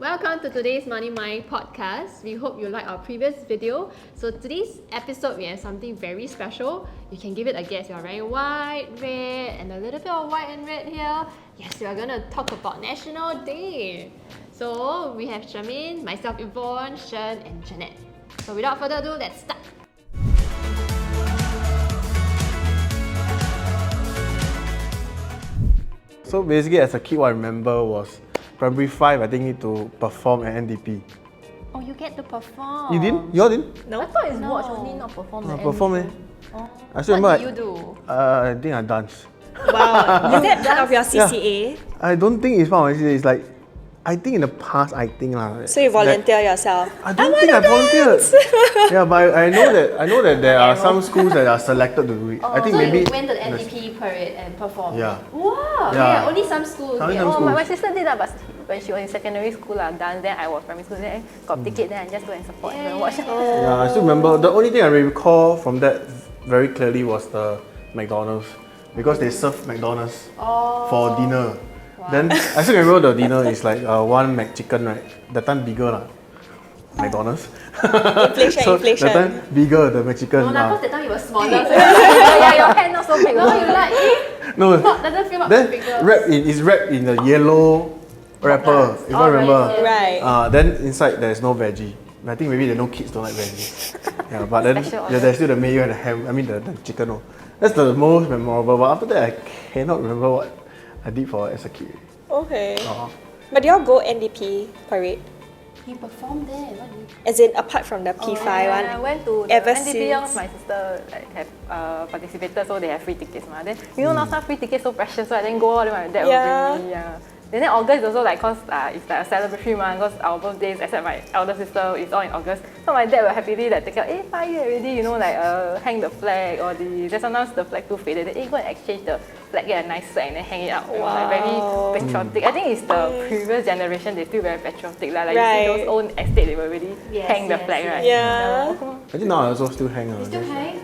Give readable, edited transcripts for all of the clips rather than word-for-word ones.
Welcome to today's Money Mind podcast. We hope you like our previous video. So today's episode we have something very special. You can give it a guess. You're wearing white, red, and a little bit of white and red here. Yes, we are going to talk about National Day. So we have Charmaine, myself Yvonne, Shen, and Jeanette. So without further ado, let's start. So basically, as a kid, what I remember was primary 5, I think need to perform at NDP. Oh, you get to perform. You didn't? You all didn't? No. I thought it's watch only, not perform. Perform eh? Oh. I still What remember. did you do? I think I danced. Wow, is that part of your CCA? I don't think it's part of my CCA. It's like, I think in the past, So you volunteer yourself? I don't think I volunteered. Yeah, but I know that there are some schools that are selected to do it. I think So maybe you went to the NDP parade and performed? Yeah. Wow, Yeah. only some schools. Only yeah. some schools. My sister did that, but when she was in secondary school, dance, then I was primary school, then I got ticket, then I just go and support and watch. Yeah, I still remember. The only thing I recall from that very clearly was the McDonald's, because they serve McDonald's for dinner. Then I still remember the dinner is like one McChicken, right? That time bigger lah. McDonald's. Inflation. That time bigger the McChicken. No, because that time you were smaller. So Yeah, your hand not so big. now you like, No, doesn't feel much then bigger. it's wrapped in the yellow wrapper. If I remember. Right. Then inside there's no veggie. I think maybe no kids don't like veggie. Yeah, but then there's still the mayo and the ham. I mean the chicken. Oh. That's the most memorable. But after that, I cannot remember what I did for as a kid. Okay. But do y'all go NDP parade? You performed there. What did you? As in apart from the P5 I one? went to Ever NDP since? my sister have participated, so they have free tickets. Then last time free tickets so precious, so I didn't go all the way. My dad Yeah. would bring me. Yeah. Then August is also like, cause it's like a celebratory month, cause our birthdays, except my elder sister, is all in August. So my dad will happily like take out, 5 years already, hang the flag or the. Then sometimes the flag too faded. Then go and exchange the flag, get a nice flag, and then hang it out. Wow. Like very patriotic. I think it's the previous generation, they still very patriotic. Like you see those own estate, they will really hang the flag, right? Yeah. I think now I also still hang. Still hang?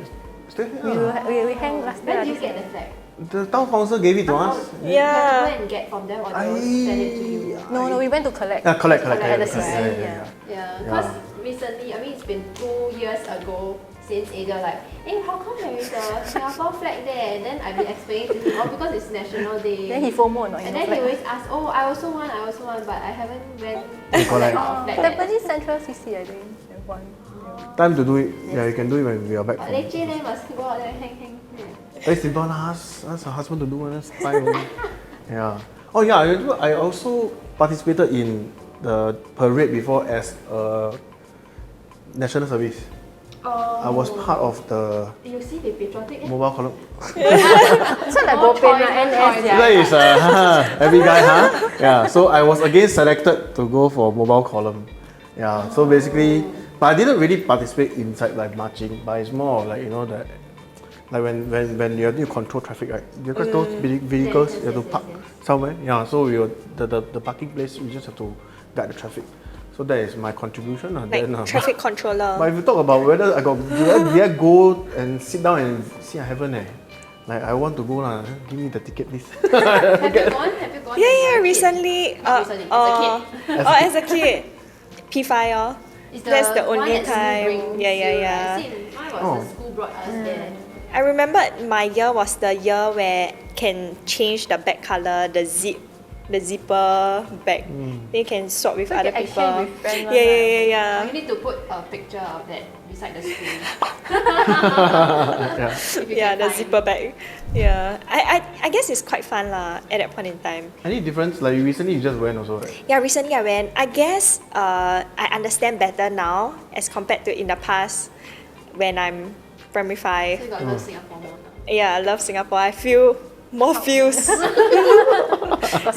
Still hang. We hang last When year. did you get the flag? The town council gave it to us. You have to Yeah. go and get from them or they will send it to you. No, we went to collect. Collect. At the Yeah, CC. yeah. Yeah, because recently, I mean it's been 2 years ago since Ada like, how come there is a Singapore flag there? And then I've been explaining to him, because it's National Day. Then he FOMO, no? And then he always asks, I also want, but I haven't went You collect. our flag yet. Tampines Central CC, I think. Have one. Time to do it. Yeah, you can do it when we are back. But From. leceh then must go out there and hang. Very simple lah. Ask her husband to do. That's fine. Yeah. Oh yeah, I also participated in the parade before as a national service. I was part of the You see the patriotic mobile column. So like No bo pian choice, NS, no choice. yeah. That is every guy, huh? Yeah. So I was again selected to go for mobile column. Yeah. So basically, but I didn't really participate inside like marching. But it's more of like the. Like when you have to control traffic, right? Because those big vehicles you have to park somewhere. Yeah, so we were the parking place. We just have to guide the traffic. So that is my contribution. Like traffic controller. But if you talk about whether did I go and sit down and see, I haven't. Like I want to go lah. Give me the ticket, please. Have you gone? Yeah, recently. Recently, as a kid. As a kid. P5 That's the only time. Yeah. I see, mine was the school brought us there. I remember my year was the year where can change the back color, the zipper back. Then you can swap with So you other can people. exchange with friends, Yeah. You need to put a picture of that beside the screen. If you Yeah, can the find. zipper bag. Yeah, I guess it's quite fun lah at that point in time. Any difference? Like recently you just went also, right? Yeah, recently I went. I guess I understand better now as compared to in the past when I'm primary 5. So you got to Singapore more now. Yeah, I love Singapore. I feel more feels.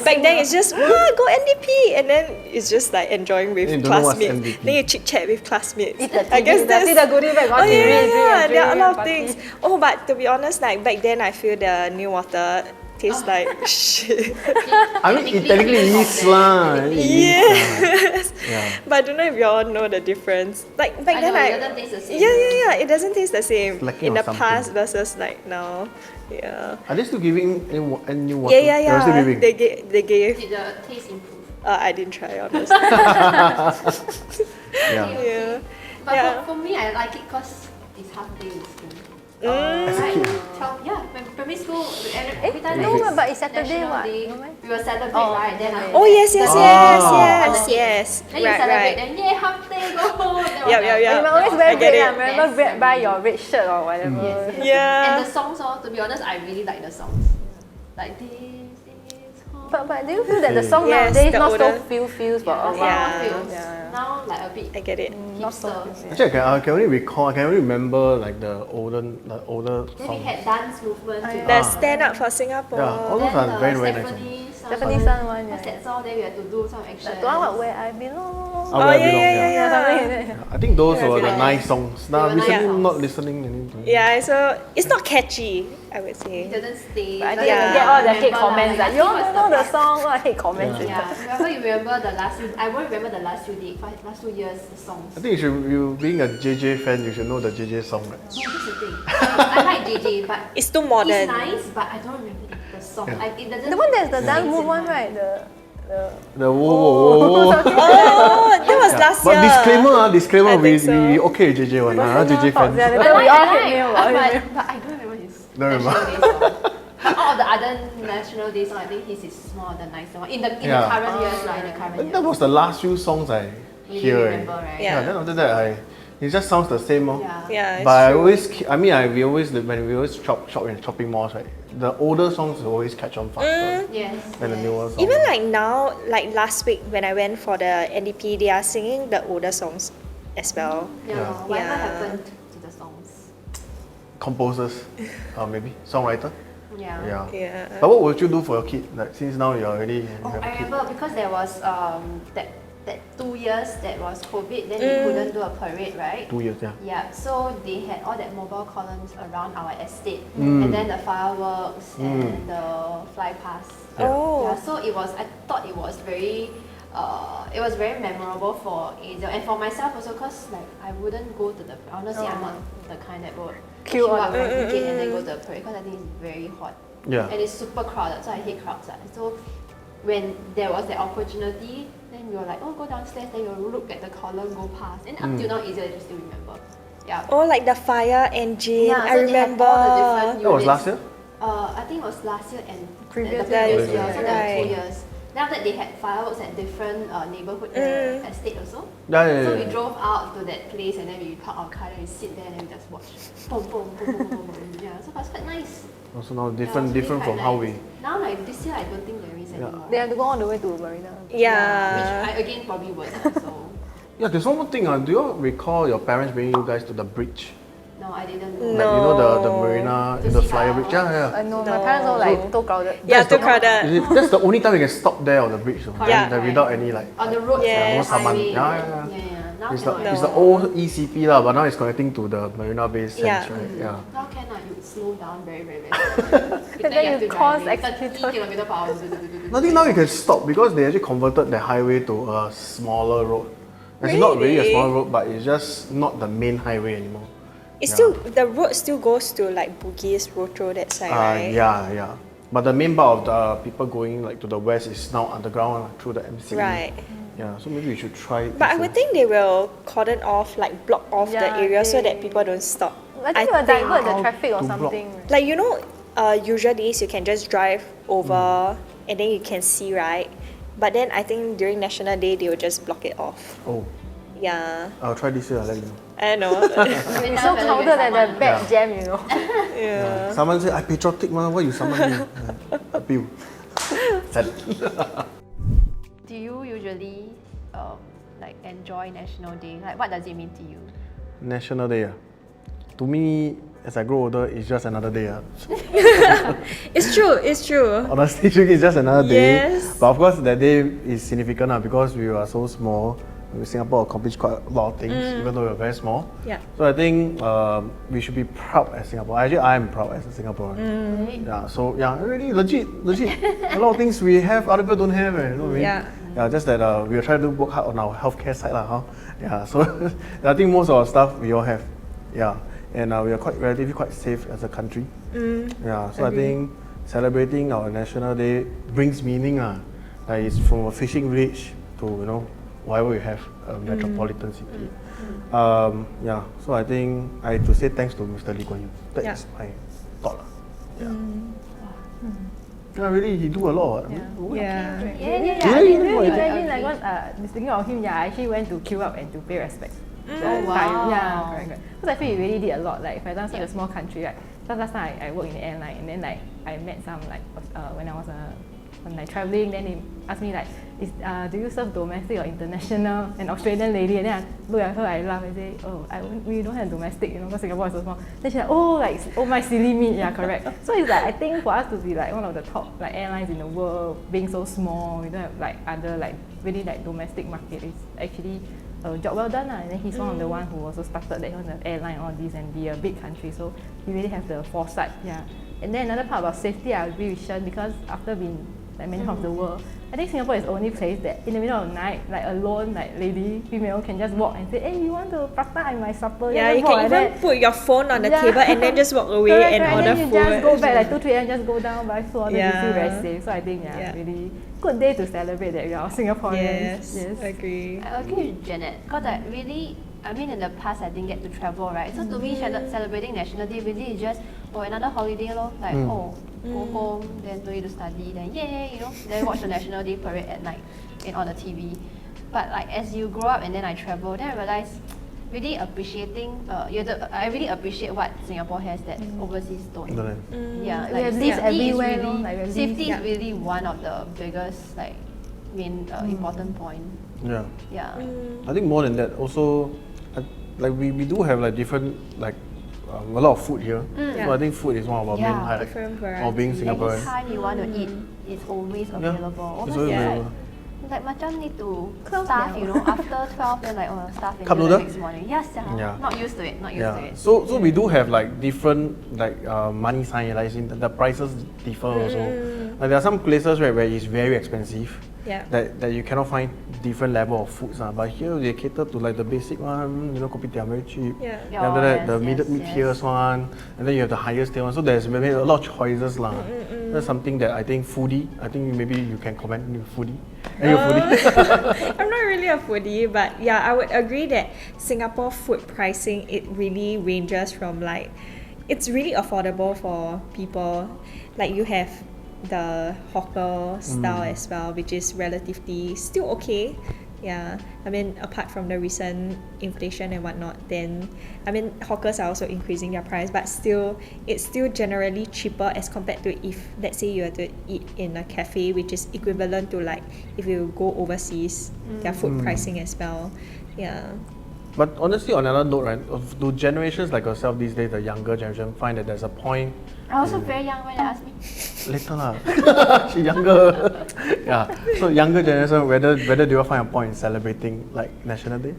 Back then it's just go NDP, and then it's just like enjoying with Then you don't know what's classmates. NDP. Then you chit chat with classmates. Eat the I guess TV, that's see the goodie bag, oh yeah, there are a lot of party. things. Oh, but to be honest, like back then I feel the new water tastes like shit. I mean, it technically is lah. Yes. Yeah. But I don't know if you all know the difference. Like back I then know, I it doesn't taste the same. Yeah, it doesn't taste the same It's lacking in the of something. past versus like now. Yeah. Are they still giving any new water? Yeah. They're still giving. They gave. Did the taste improve? I didn't try, honestly. Yeah. Yeah. But Yeah. for me, I like it because it's half day in school. As a Right? kid. Yeah, when primary school, every time no, there is but it's Saturday, National what? Day, No meh? we will celebrate, Oh, right? Then okay. Oh yes, yes, Oh. yes, Oh. yes, yes. Then you Right, celebrate, right. then yay, half day, go home. That Yup, was yup, the- yup. You always that wear I get red, it. I remember best buy memory. your red shirt or whatever. Yes, yes. Yeah. And the songs, to be honest, I really like the songs. Like this is home. But do you feel that the Okay. song Yes, nowadays the not older- so feels for Yeah, a the while? song feels. Yeah. Now like a bit I get it. Not so hipster. feels. Actually, I can only recall. I can only remember like the older Then we songs. had dance movement. Oh, too. yeah. The Stand Up for Singapore. Yeah, all those Then are very, very nice. Stephanie Sun one, What's yeah. that song? Then we had to do some action. Like the one what, Where I Belong. Oh, Where I yeah, Belong, yeah, yeah. yeah, Something yeah. like that. I think those Yeah, were the yeah. nice songs. Now They were nice recently songs. not listening anything. Yeah, so it's not catchy, I would It say. doesn't stay. But I Like, think Yeah. you get all the hate remember comments lah. like, you I think don't know the what's song, what hate comments. Yeah, remember the last few. I won't remember the last few days, last 2 years, the songs. I think you being a JJ fan, you should know the JJ song, right? No, that's the thing. I like JJ, but It's too modern. it's nice, but I don't remember the song. Yeah. Like, it doesn't. The one that's the dance sing move in one, my- right? The whoa, whoa, whoa. Oh, that was last But year. disclaimer, I we, think so. we okay JJ one, JJ fans. Yeah, I later we like, all I hate like, mail. but I don't remember his Don't remember. National Day song. But all of the other National Day songs, I think his is more of the nicer one. In the Yeah. current years, like in the current years. That was the last few songs I You hear. remember, right? Yeah. Then after that, it just sounds the same. Yeah. Yeah, it's But I true. always, we always, when we always shop in shopping malls, right? The older songs always catch on faster Yes. than the newer songs. Even like now, like last week when I went for the NDP, they are singing the older songs as well. Yeah. Yeah. Whatever Yeah. happened to the songs? composers, maybe songwriter. Yeah. Yeah. Yeah. But what would you do for your kid? Like since now you already Oh, have a I kid. remember because there was that 2 years that was COVID, then they couldn't do a parade, right? 2 years, yeah. Yeah, so they had all that mobile columns around our estate, and then the fireworks and the fly past. Oh. Yeah, so I thought it was very memorable for Asia and for myself also, cause like I wouldn't go to the. Honestly, I'm not the kind that would Queue all up the my ticket and then go to the parade, cause I think it's very hot. Yeah. And it's super crowded, so I hate crowds. So when there was the opportunity, then we were like, oh, go downstairs, then you'll look at the column, go past. And up till now, easier to still remember. Yeah. Oh, like the fire engine. Yeah, I so they have remember. all the different That was units. last year? I think it was last year and Previous the previous year. year, so there were Right. 2 years. Then after that, they had fireworks at different neighborhood estate also. Yeah. So we drove out to that place and then we park our car and we sit there and then we just watch. Boom, boom, boom, boom, boom, boom. Yeah, so it was quite nice. Also now Yeah, different it was different really from quite how nice. we. Now like this year I don't think there is anymore. They have to go all the way to Marina. Yeah. Which I again probably would. So Yeah, there's one more thing. Do you all recall your parents bringing you guys to the bridge? no, I didn't Like know. you know the No. marina To in the see flyer bridge? fireworks? Yeah. No, my No. parents all like too crowded. Yeah, That's too the- crowded. That's the only time you can stop there on the bridge. So, Yeah. without any like. On the road, Yes. No saman. highway. Yeah. Now It's the, cannot. it's the old ECP lah, but now it's connecting to the Marina Bay Sands, Yeah. right? Yeah. Now cannot. You slow down very slowly. Then have you to cause drive 30 accident. kilometer per hour. I think now you can stop because they actually converted the highway to a smaller road. It's not really a Really? small road, but it's just not the main highway anymore. It's Yeah. still the road still goes to like Bugis, Rochor, that side, right? Yeah. But the main part of the people going like to the west is now underground through the MCE. Right. Yeah, so maybe we should try it. But I this would year. think they will cordon off, like block off the Yeah, area so they- that people don't stop. I think it will divert the traffic or to block. something. Like you know, usual days you can just drive over and then you can see, right? But then I think during National Day they will just block it off. Oh, Yeah, I'll try this year. I'll let you know. I don't know. It's so crowded at the back Yeah. jam, you know. Yeah. Someone said, I patriotic, man. Why you summon me? Appeal. Sad. Do you usually like enjoy National Day? Like, what does it mean to you? National Day. To me, as I grow older, it's just another day. It's true. It's true. Honestly, it's just another day. Yes. But of course, that day is significant because we are so small. Singapore accomplished quite a lot of things, even though we're very small. Yeah. So I think we should be proud as Singapore. Actually, I am proud as a Singaporean. Yeah. So yeah, really legit. A lot of things we have, other people don't have. You know, Yeah. Yeah. Just that we are trying to work hard on our healthcare side, huh? Yeah. So I think most of our stuff we all have. Yeah. And we are relatively quite safe as a country. Yeah. So I think celebrating our National Day brings meaning. Like it's from a fishing village to whatever we have, a metropolitan city. Yeah, so I think I have to say thanks to Mr. Lee Kuan Yew. That is my thought. Yeah. Yeah, really, he do a lot. Yeah. Imagine like once, speaking of him, I actually went to queue up and to pay respect. Wow. Yeah, correct. Because I feel he really did a lot. Like for example, such a small country, right? Because last time I worked in the airline, and then like I met some like when I was when like traveling, then they asked me like, do you serve domestic or international? An Australian lady, and then I look at her, I laugh and say, we don't have domestic, because Singapore is so small. Then she's like, oh my silly me, yeah, correct. So it's like I think for us to be like one of the top like airlines in the world, being so small, we don't have like other like really like domestic market is actually a job well done. And then he's one of the one who also started that on the airline all this and be a big country. So he really have the foresight, yeah. And then another part about safety, I agree with Shen, because after being like many parts of the world, I think Singapore is the only place that in the middle of the night, like alone, like lady, female can just walk and say, hey, you want to prata in my supper? Yeah, you can even put your phone on the table and then just walk away and order and then food. You just go back like 2-3 a.m. just go down, buy food, order, you feel very safe. So I think really good day to celebrate that we are Singaporeans. Yes, agree. I agree with Janet, because I mean in the past I didn't get to travel, right? So to me, celebrating National Day really is just another holiday lor. Like go home, then don't need to study, then yay, then watch the National Day parade at night on the TV. But like as you grow up and then I travel, then I realize really appreciating. I really appreciate what Singapore has that overseas don't. Yeah, like leaves safety is everywhere, really like safety is really one of the biggest like main important point. Yeah. Yeah. I think more than that, also, like we do have like different like a lot of food here. So I think food is one of our main highlights of being Singaporean. Anytime you want to eat, it's always available. It's Almost always like available. like macam need to starve, after 12 then like starve Cup until the noodle? next morning. Yes, not used to it. Not used to it. So we do have like different like money sign, like the prices differ also. Like there are some places where it's very expensive. That you cannot find different level of foods. But here they cater to like the basic one, kopitiam very cheap. Then after that the mid-tiers one, and then you have the highest tier one. So there's maybe a lot of choices That's something that I think maybe you can comment on foodie. Are you a foodie? I'm not really a foodie, but I would agree that Singapore food pricing, it really ranges from like, it's really affordable for people. Like you have the hawker style as well, which is relatively still okay. Yeah, I mean, apart from the recent inflation and whatnot, then I mean, hawkers are also increasing their price, but still, it's still generally cheaper as compared to if, let's say, you were to eat in a cafe, which is equivalent to like if you go overseas, their food pricing as well. Yeah. But honestly, on another note, right, do generations like yourself these days, the younger generation, find that there's a point? I was also very young when they asked me. Later lah, she's younger. Yeah. So younger generation, whether do you find a point in celebrating like National Day?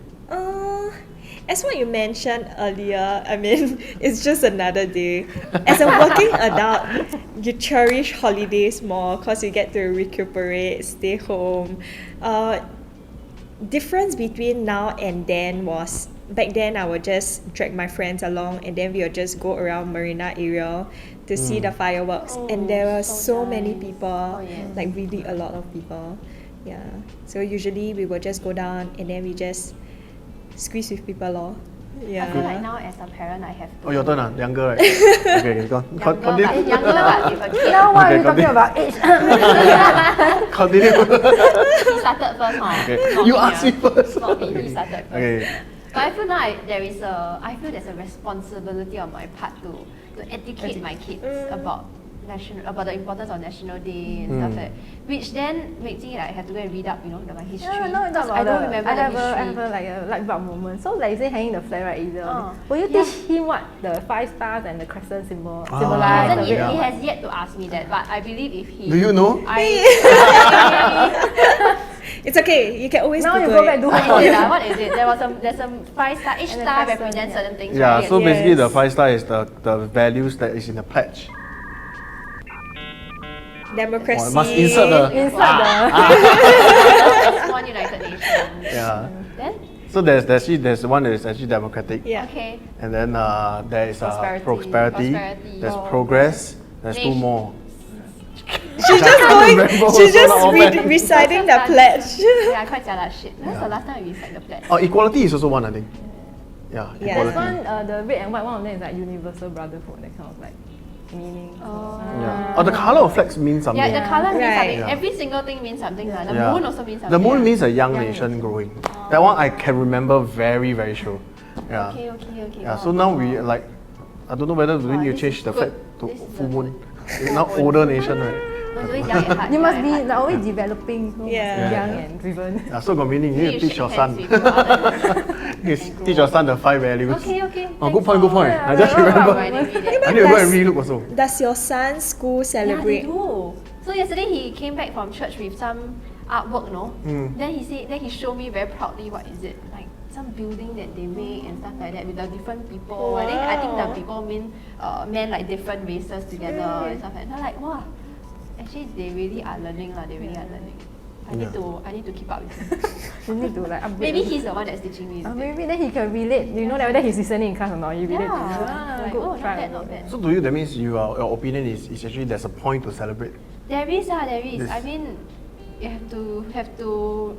As what you mentioned earlier, I mean, it's just another day. As a working adult, you cherish holidays more because you get to recuperate, stay home. Difference between now and then was, back then I would just drag my friends along and then we would just go around Marina area to see the fireworks, and there were so many people, like really a lot of people. Yeah, so usually we would just go down and then we just squeeze with people lor. Yeah. I feel like now as a parent I have to. Oh, your turn younger right? Okay, go on. Younger but with a kid. Now why are you talking about age? Continue. He started first, Okay. You ask me first. Not me, he started first. Okay. But I feel now I feel there's a responsibility on my part to educate my kids about the importance of National Day and stuff like that, which then makes me like have to go and read up, my history. I don't remember the history. I have like a light bulb moment. So like say hanging the flag right, either. Will you teach him what the 5 stars and the crescent symbolize? He has yet to ask me that, but I believe if he. Do you know? It's okay, you can always now Google you go back to What is it? There's a 5 star. Each star represents certain things. Yeah, right? so basically the 5 star is the values that is in the pledge. Democracy. Must insert the. One United Nations. Yeah. Then? So there's one that is actually democratic. Yeah. Okay. And then there is Prosperity. prosperity. There's progress. There's 2 more. She's just going. She's just not bad. reciting the pledge. Yeah, quite jialat shit. That's the last time we recite the pledge. Equality is also one, I think. Yeah, Yeah. There's equality. one, the red and white, one of them is like universal brotherhood, that kind of like meaning. Yeah. The color of flags means something. Yeah, the color means Right. something. Yeah. Every single thing means something. The Yeah. moon also means something. The moon means a young nation growing. That one I can remember very, very sure. Yeah. Okay. Yeah. Wow. So now we like, I don't know whether we need to this change is the good. flag to This is full a moon. It's now older nation, right? I was always young at heart. You must be young at like, heart. always developing, so must be Yeah. young and driven. Yeah, so got meaning. You need to teach your shake son. hands with your others. Teach your son the 5 values. Okay. Oh, good point. I just Thanks for remember. reminding me that. I need to go and relook also. Does your son's school Yeah, they celebrate? do. So yesterday he came back from church with some artwork, no? Then he showed me very proudly what is it like some building that they make and stuff like that with the different people. I think the people meant like different races together and stuff like that. And I'm like, wow, actually they really are learning lah. They really are learning. I need to keep up with him. You need to like upgrade. Maybe he's the one that's teaching me. Maybe then he can relate. You know that whether he's listening in class or not. You relate to him. Like, Good oh, not try. bad, not bad. So to you, that means your opinion is actually there's a point to celebrate. There is. This- I mean, you have to.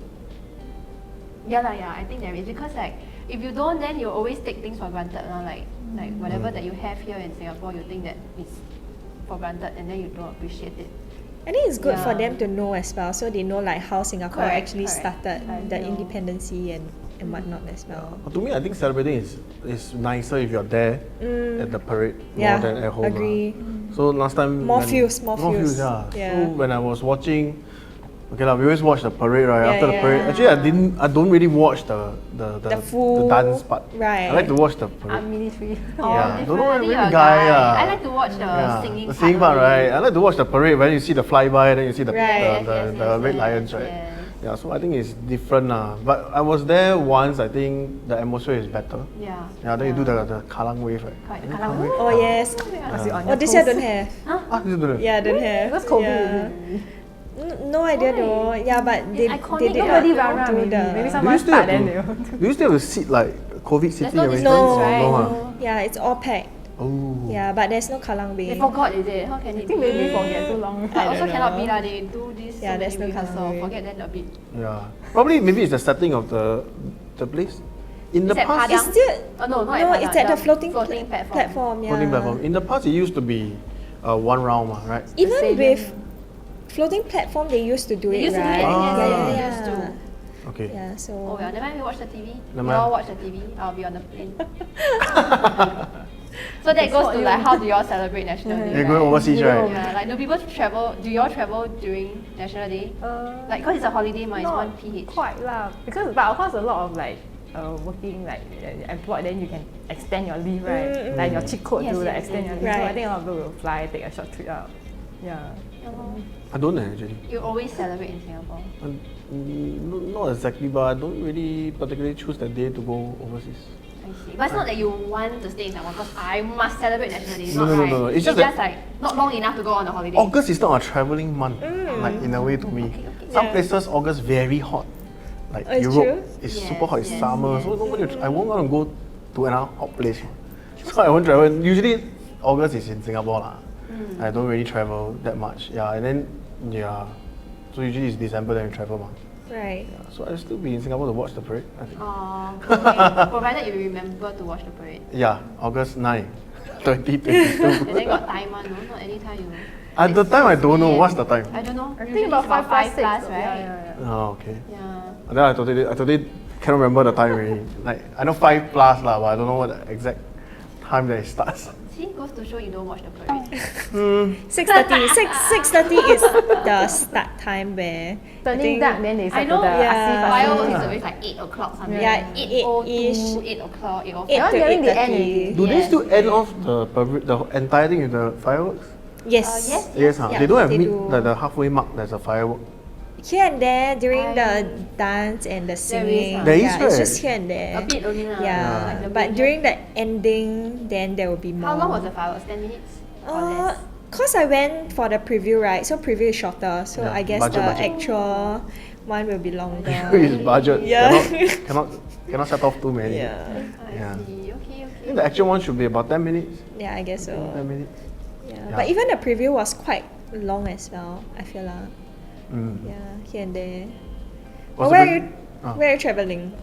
Yeah, I think there is because like if you don't, then you always take things for granted, like whatever that you have here in Singapore, you think that it's for granted, and then you don't appreciate it. I think it's good for Yeah. them to know as well, so they know like how Singapore Correct, actually correct. started I the know. independency and whatnot as well. To me, I think celebrating is nicer if you're there at the parade Yeah, more than at home. agree. So last time More when- feels, more feels. Yeah. Yeah. So when I was watching, okay lah, we always watch the parade right Yeah, after the yeah. parade. Actually, I don't really watch the full- dance part. right. I like to watch the parade. Military. Yeah, don't know I think really you're a guy, yeah. I like to watch the singing the singing part, only. right? I like to watch the parade when you see the flyby, then you see the Right. the red lions, right? yes. Yeah, so I think it's different lah. But I was there once. I think the atmosphere is better. Yeah. Yeah, then you do the Kallang wave, right? Quite You know Kallang wave? Oh yes. Must be on Oh, your this year toes. don't have. Ah, you don't know. Yeah, don't have. Because COVID. Yeah. No idea though. Yeah, but they iconic. did Nobody not run do maybe. the. Maybe Do someone you still start have then to? they will. Do you still have to sit like COVID city no arrangements? distance, No, right? No, huh? yeah, it's all packed. Oh. Yeah, but there's no Kallang They Bay. forgot, is it? How can it I think be? maybe forget too long. But also don't cannot know. be lah. They do this. Yeah, so there's many no rehearsal. Kallang Way. Forget then a bit. Yeah. Probably maybe it's the setting of the place. In the Is that past, Padang? It's still Oh no, not no, at Padang, it's at the floating platform. Yeah. floating platform. In the past, it used to be one round, right? Even stadium. with floating platform, they used to do They it, used to do right? it. Ah. Yes, yeah, they yeah, used to. Okay. yeah. So Oh well, never mind. We watch the TV. Never We mind. all watch the TV. I'll be on the plane. So that goes to like how do y'all celebrate National Day? You're going overseas, right? Yeah, like do people travel? Do y'all travel during National Day? Like, cause it's a holiday, it's Not one PH. quite lah. Because but of course a lot of like working like employed, then you can extend your leave, right? Like your cheat code Yes, to like yes, extend yes, your leave. So I Right. think a lot of people will fly, take a short trip out. Yeah. Yeah, lor. I don't actually. You always celebrate in Singapore. Not exactly, but I don't really particularly choose that day to go overseas. I see. But it's not that you want to stay in Singapore because I must celebrate National Day. No, not no, right. no. It's It's just just that- like not long enough to go on a holiday. August is not a traveling month, like in a way to me. Okay, okay. Some Yeah. places August very hot, like Oh, it's Europe true? is Yes, super hot. It's yes, summer, yes, so nobody. I won't want to go to another hot place. So I won't travel. Usually August is in Singapore lah. I don't really travel that much. Yeah, and then yeah, so usually it's December then we travel mah. right. Yeah, so I'll still be in Singapore to watch the parade. I think. Okay. Provided you remember to watch the parade. Yeah, August 9, 2022. And then got time one, no? Not anytime you. At the time I don't know what's the time. I don't know. I Usually think about it's 5 plus 6, plus, Yeah, right? yeah, yeah. Oh, okay. Yeah. Then I totally cannot remember the time really. Like I know 5 plus lah, but I don't know what the exact time that it starts. See, goes to show you don't watch the parade. 6:30. 6:30 is the start time where I Turning think- dark, then they I start know. to the Yeah. asif Fireworks is always like 8 o'clock something. Yeah, 8:02, 8-ish. 8 o'clock, 8:05. 8 to nearing the 8:30. end already. Do they Yes. still end off the parade, the entire thing with the fireworks? Yes. Yes. Yes, huh? Yeah, They don't have they meet do. the halfway mark. There's a firework. Here and there during the I- dance and the singing. There is, yeah, it's right? just here and there. A bit only lah. Yeah, Like the but major- during the ending, then there will be more. How long was the fireworks? 10 minutes? Or Uh, less? cause I went for the preview, right? So preview is shorter. So Yeah, I guess budget, the budget. actual one will be longer. It's budget. Yeah. Cannot set off too many. Yeah. I Yeah. see. Okay, I okay. think the actual one should be about 10 minutes. Yeah, I guess so. 10 minutes. Yeah. Yeah. But even the preview was quite long as well, I feel lah. Yeah, here and there. What's But the where are you travelling?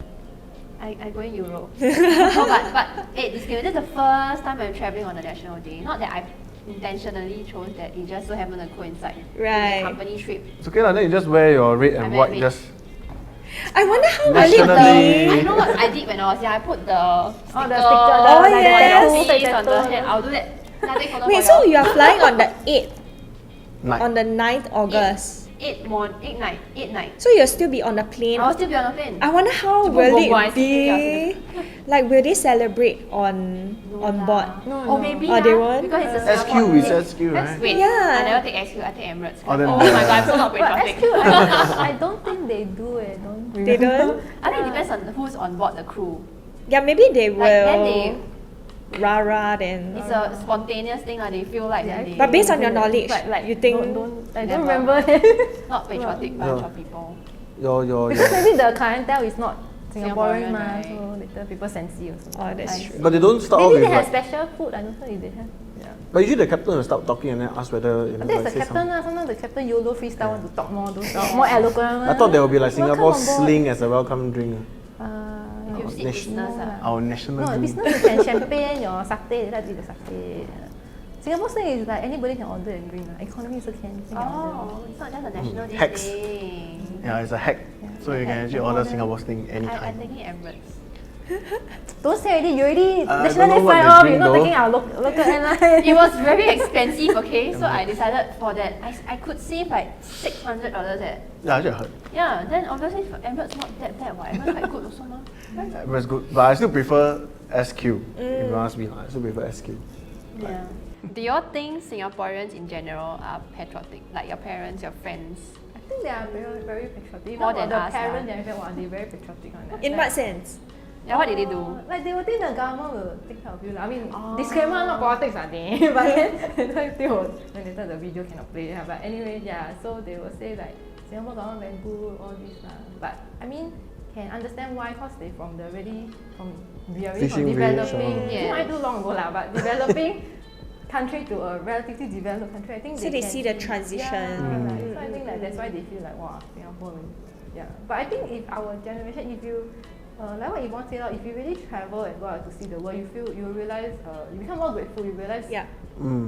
I go in Europe. No, but hey, disclaimer, this is the first time I'm traveling on a national day. Not that I intentionally chose that, it just so happened to coincide with Right. the company trip. It's okay lah. Then you just wear your red and I wear white. red. Just I wonder how will National it Day. be. I know what I did when I was young. I put the sticker, the sticker, Oh, on yes. your face, on the head. I'll do that. Then I take photo Wait, for so y'all. you are flying on the 8th, night. on the 9th August. 8 night. So you'll still be on the plane. I'll still be on the plane. I wonder how To will go it be. Like, will they celebrate on board? Or maybe Oh, they won't? because it's a SQ Singapore is thing. SQ, right? Wait, Yeah. I never take SQ, I take Emirates. Oh, then- my god, I'm so not But patriotic. SQ, I don't think they do it. They don't? I think it depends on who's on board the crew. Yeah, maybe they Like then will rah then. it's a spontaneous thing, they feel like then they But based on your knowledge, But like you think... I Never. don't remember. not patriotic bunch of people. Your Because maybe the clientele is not Singaporean, Singaporean, ma, right? so later people sensi also. Oh, that's I true. But they don't start off Maybe with they have like. special food. I don't know if they have. Yeah. But usually the captain will start talking and then ask whether you know. But that's like, the say captain. something. Sometimes the captain YOLO freestyle want to talk more, more eloquent. I thought there would be like Welcome Singapore on board. sling as a welcome drink. If you see nation- business, Our national No, drink. business you can champagne, your satay, they like to eat the satay. Singapore sling is like anybody can order and drink. Economy also can. Can order. oh, it's not just a national day Hacks. thing. Yeah, it's a hack. So you can actually order Singapore sling I'm anytime. taking Emirates. Don't say already. You already I national don't know day what fly they off. drink You're not though. taking our local airline. It was very expensive, okay? So I decided for that, I could save like $600 eh. Yeah, actually I heard. Yeah, then obviously for Emirates not that bad, what? Emirates quite good also, ma. Right? It's good. But I still prefer SQ. If you ask me, I still prefer SQ. Yeah. Do you all think Singaporeans in general are patriotic? Like your parents, your friends? I think they are very, very patriotic. Even More for than the us, parents, lah. they're very patriotic on that. In Like, what sense? Yeah, what did they do? Like they will think the government will take care of you. I mean, disclaimer, not politics, are they? But then when later the video cannot play. Yeah. But anyway, yeah. So they will say like Singapore government very good, all this lah. But I mean, can understand why, cause they from the really we are really from Fishing village, developing. Yes. I do long ago lah, but developing country to a relatively developed country. I think So they can see the transition. Yeah, right. So I think like that's why they feel like wow, Singapore. Yeah. But I think if our generation, if you like what Yvonne said, if you really travel and go out to see the world, you realize you become more grateful. You realize Yeah.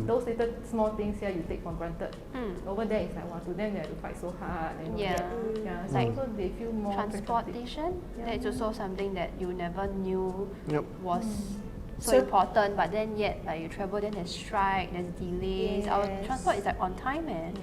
those little small things here you take for granted. Mm. Over there, it's like wow, to them they have to fight so hard. And Yeah. yeah. So Like also they feel more patriotic. Transportation, that's also something that you never knew Yep. was so, So- important, but then yet like you travel, then there's strike, there's delays. Our Yes. transport is like on time, man.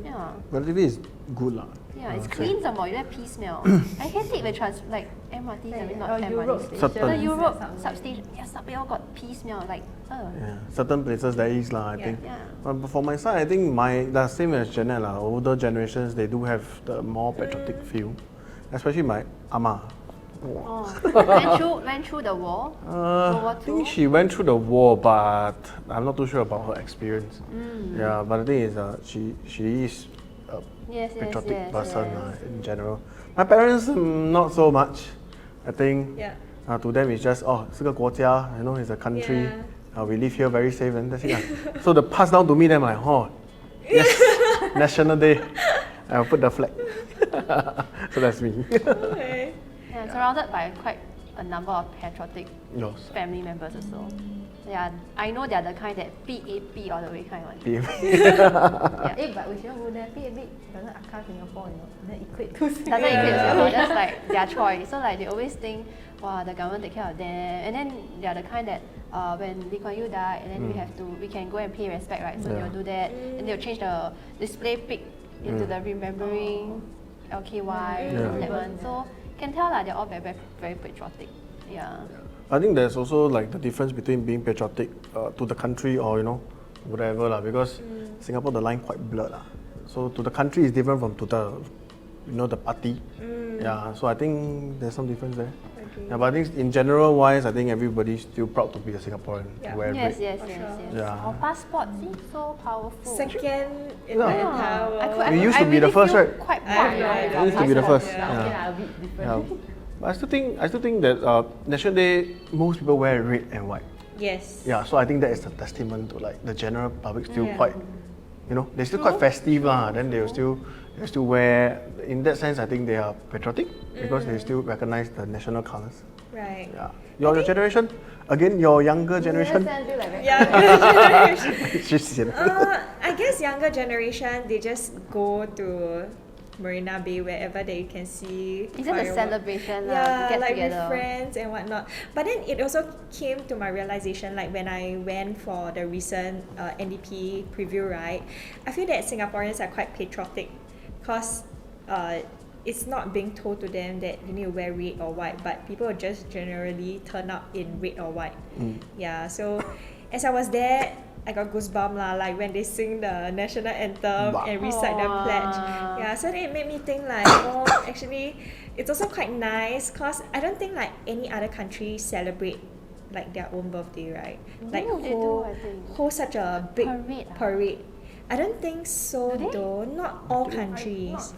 Yeah. Relatively is good lah. Yeah, it's I would say. clean some more. You don't have pee smell. I hate it when like MRT. I mean not Europe MRT station. Certain. The Europe Subway. substation. Yeah, subway all got pee smell. Like, Yeah, certain places there is lah. I think. Yeah. But for my side, I think the same as Janet lah. Older generations they do have the more patriotic feel, especially my ama. Oh. went through the war. World War I think II? she went through the war, but I'm not too sure about her experience. Yeah, but the thing is, she is a Yes, yes, patriotic yes, person yes. in general. My parents, not so much. I think Yeah. to them it's just 是个国家, you know, it's a country. Yeah. We live here very safe and that's it. So the pass down to me, then I'm like, yes, National Day. I'll put the flag. So that's me. Okay. Yeah, surrounded by quite a number of patriotic Yours. family members also. Yeah, I know they're the kind that PAP all the way kind one. But we shouldn't go there. PAB doesn't account Singapore, Doesn't equate to Doesn't equate to Singapore, just like their choice. So like they always think, wow, the government take care of them, and then they're the kind that when Lee Kuan Yew died, and then we can go and pay respect, right? So they'll do that, and they'll change the display pic into the remembering LKY that one. So can tell they're all very, very, very patriotic. Yeah. I think there's also like the difference between being patriotic to the country or whatever lah, because Singapore the line quite blurred lah. So to the country is different from to the the party. Yeah, so I think there's some difference there. Yeah, but I think in general wise, I think everybody's still proud to be a Singaporean. Yeah. Wear Yes, red. yes, yes, yes. Yeah. Our passport seems so powerful. Second in Yeah. the entire world. We used to be the really first, feel right? Quite proud. Yeah, We used to be the first. Okay lah, a bit different. Yeah. But I still think that National Day, most people wear red and white. Yes. Yeah, so I think that is a testament to like the general public still Yeah. quite they're still quite festive lah. Then they still wear. In that sense, I think they are patriotic because they still recognize the national colors. Right. Yeah. Your generation, again, your younger generation. Younger generation. She's sian. I guess younger generation, they just go to Marina Bay, wherever they can see. Is it a fireworks. celebration? Yeah, to get like together. with friends and whatnot. But then it also came to my realization, like when I went for the recent NDP preview, right? I feel that Singaporeans are quite patriotic, because it's not being told to them that you need to wear red or white, but people just generally turn up in red or white. Yeah, so as I was there, I got goosebumps lah, like when they sing the national anthem and recite the pledge. Yeah, so it made me think like, oh, actually, it's also quite nice, because I don't think like any other country celebrate like their own birthday, right? Like they do, I think. hold such a big Parade. I don't think so though. Not all countries.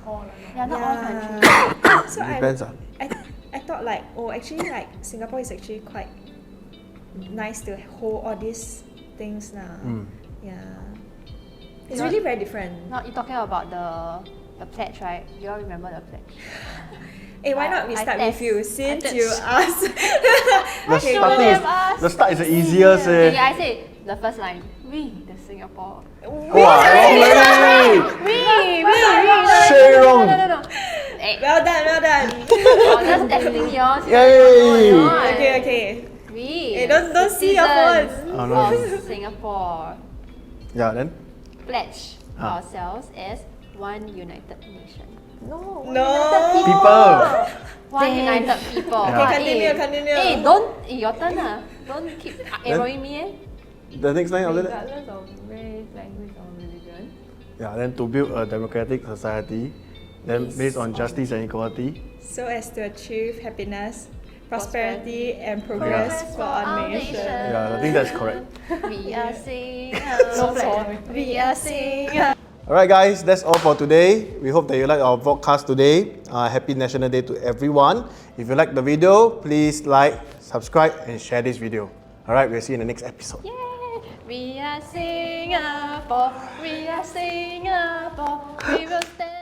Yeah, not all countries. So Depends. I thought like, oh, actually like Singapore is actually quite nice to hold all these things now. Yeah. It's really very different. Now you're talking about the pledge, right? You all remember the pledge? Hey, why not we I start test. with you, since I you asked. The start is the easiest. Okay, I say the first line. We, the Singapore. Wow, We. Say wrong. No. Hey, Well done. oh, just testing yours. Yay. Okay. We. Hey, don't see your phones. Oh, no. Of Singapore. Yeah, then? Pledge ourselves as one united nation. No. People. One united people. Okay, continue. Hey, don't. Your turn. Don't keep arrowing me. The next line after that? Regardless of race, language, or religion. Yeah, then to build a democratic society, then based on justice and equality. So as to achieve happiness, prosperity, and progress for our nation. Yeah, I think that's correct. We are Singapore. We are Singapore. Alright guys, that's all for today. We hope that you like our podcast today. Happy National Day to everyone. If you like the video, please like, subscribe and share this video. Alright, we'll see you in the next episode. Yay! We are Singapore. We are Singapore. We will stand.